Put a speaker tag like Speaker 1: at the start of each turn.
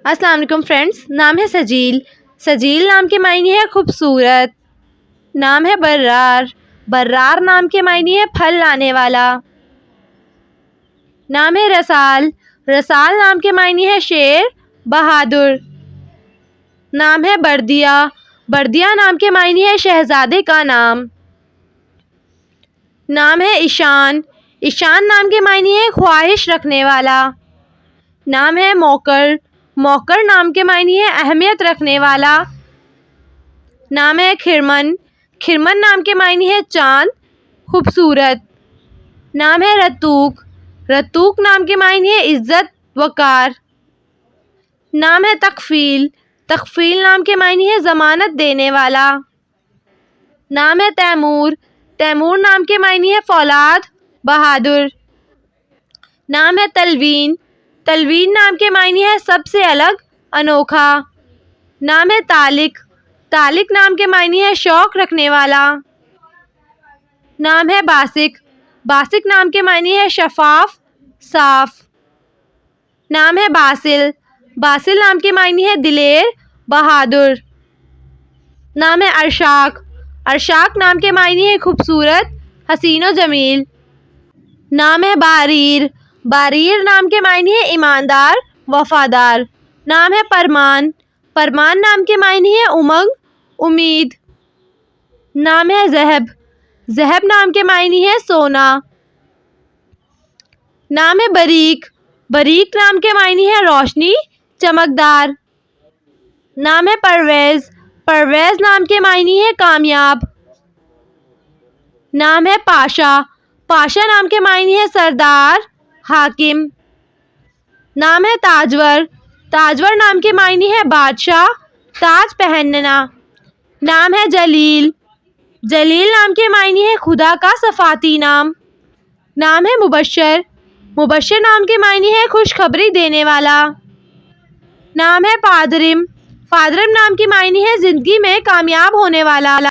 Speaker 1: अस्सलाम वालेकुम फ्रेंड्स। नाम है सजील। सजील नाम के मायने है खूबसूरत। नाम है बर्रार। बर्रार नाम के मायने है फल लाने वाला। नाम है रसाल। रसाल नाम के मायने है शेर, बहादुर। नाम है बर्दिया। बर्दिया नाम के मायने है शहजादे का नाम। नाम है ईशान। ईशान नाम के मायने है ख्वाहिश रखने वाला। नाम है मौकर। मौकर नाम के मायने है अहमियत रखने वाला। नाम है खिरमन। खिरमन नाम के मायने है चांद, खूबसूरत। नाम है रतूक। रतूक नाम के मायने है इज्जत, वकार। नाम है तकफील। तकफील नाम के मायने है ज़मानत देने वाला। नाम है तैमूर। तैमूर नाम के मायने है फौलाद, बहादुर। नाम है तलवीन। तलवीन नाम के मायने है सबसे अलग, अनोखा। नाम है तालिक। तालिक नाम के मायने है शौक रखने वाला। नाम है बासिक। बासिक नाम के मायने है शफाफ, साफ। नाम है बासिल। बासिल नाम के मायने है दिलेर, बहादुर। नाम है अरशाक। अरशाक नाम के मायने है खूबसूरत, हसीनो जमील। नाम है बारीर। बारीर नाम के मायने है ईमानदार, वफादार। नाम है परमान। परमान नाम के मायने है उमंग, उम्मीद। नाम है ज़हब। ज़हब नाम के मायने है सोना। नाम है बरीक। बरीक नाम के मायने है रोशनी, चमकदार। नाम है परवेज़। परवेज़ नाम के मायने है कामयाब। नाम है पाशा। पाशा नाम के मायने है सरदार, हाकिम। नाम है ताजवर। ताजवर नाम के मायने है बादशाह, ताज पहनना। नाम है जलील। जलील नाम के मायने है खुदा का सफाती नाम। नाम है मुबश्शिर। मुबश्शिर नाम के मायने है खुशखबरी देने वाला। नाम है फादरिम। फादरिम नाम के मायने है ज़िंदगी में कामयाब होने वाला।